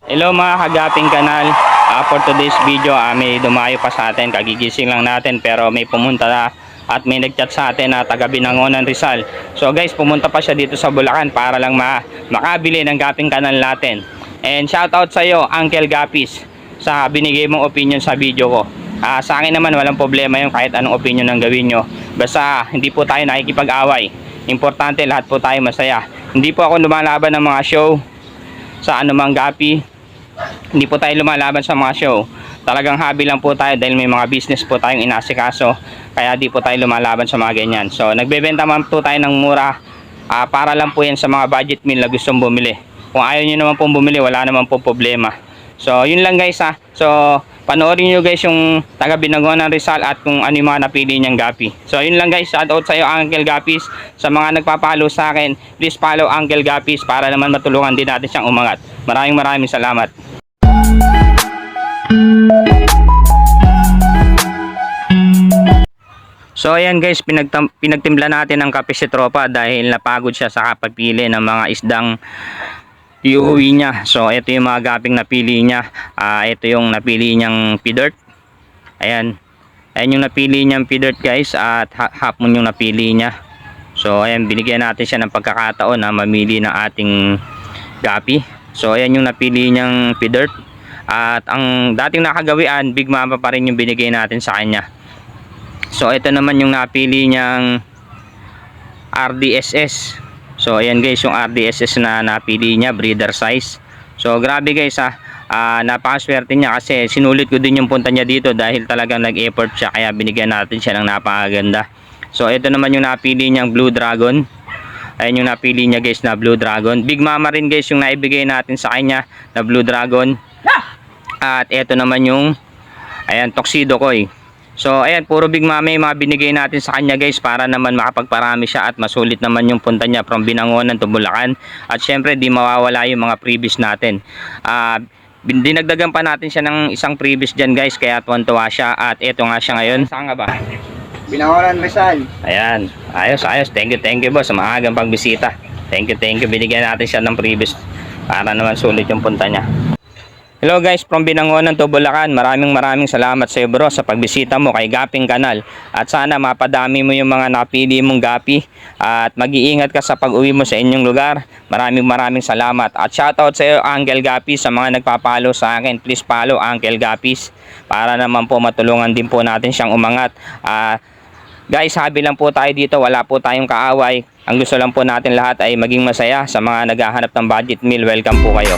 Hello mga kagaping kanal. For today's video, may dumayo pa sa atin. Kagigising lang natin pero may pumunta na at may nagchat sa atin na taga Binangonan, Rizal. So guys, pumunta pa siya dito sa Bulacan para lang makabili ng gaping kanal natin. And shoutout sa iyo, Uncle Gapis, sa binigay mong opinion sa video ko. Sa akin naman walang problema yung kahit anong opinion ang gawin nyo. Basta hindi po tayo nakikipag-away. Importante lahat po tayo masaya. Hindi po ako lumalaban ng mga show sa anumang gapi. Hindi po tayo lumalaban sa mga show. Talagang hobby lang po tayo dahil may mga business po tayong inasikaso. Kaya di po tayo lumalaban sa mga ganyan. So nagbebenta man po tayo ng mura, para lang po yan sa mga budget meal na gustong bumili. Kung ayaw nyo naman pong bumili, wala naman pong problema. So yun lang guys ha. So panoorin nyo guys yung taga Binangonan, Rizal at kung ano yung mga napili niyang gapi. So yun lang guys, shoutout sa iyo Uncle Gapis. Sa mga nagpapalo sa akin, please follow Uncle Gapis para naman matulungan din natin siyang umangat. Maraming salamat. So ayan guys, pinagtimpla natin ng kape si Tropa dahil napagod siya sa pagpili ng mga isdang iuwi niya. So ito yung mga gaping napili niya. Ito yung napili niyang P-Dirt. Ayan yung napili niyang P-Dirt guys, at half moon yung napili niya. So ayan, binigyan natin siya ng pagkakataon na mamili ng ating gapi. So ayan yung napili niyang P-Dirt. At ang dating nakagawian, Big Mama pa rin yung binigay natin sa kanya. So ito naman yung napili niyang RDSS. So ayan guys, yung RDSS na napili niya, breeder size. So grabe guys napakaswerte niya kasi sinulit ko din yung punta niya dito dahil talagang nag-effort siya, kaya binigyan natin siya ng napakaganda. So ito naman yung napili niyang Blue Dragon. Ayan yung napili niya guys na Blue Dragon. Big Mama rin guys yung naibigay natin sa kanya na Blue Dragon. At ito naman yung Tuxedo Koi. So ayan, puro Big Mama yung mga binigay natin sa kanya guys para naman makapagparami siya at masulit naman yung punta niya from Binangonan to Bulacan. At syempre di mawawala yung mga freebies natin. Dinagdagan pa natin siya ng isang freebies dyan guys, kaya tuwan-tuwa siya. At eto nga siya ngayon. Saan nga ba? Binangonan, Rizal. Ayan, ayos. Thank you boss sa maagang pagbisita. Thank you. Binigyan natin siya ng freebies para naman sulit yung punta niya. Hello guys, from Binangonan to Bulacan. Maraming salamat sa iyo bro sa pagbisita mo kay Gaping Kanal. At sana mapadami mo yung mga napili mong gapi at mag-iingat ka sa pag-uwi mo sa inyong lugar. Maraming salamat. At shoutout sa iyo Uncle Gapis, sa mga nagpapalo sa akin. Please follow Uncle Gapis para naman po matulungan din po natin siyang umangat. Guys, habi lang po tayo dito, wala po tayong kaaway. Ang gusto lang po natin lahat ay maging masaya. Sa mga naghahanap ng budget meal, welcome po kayo.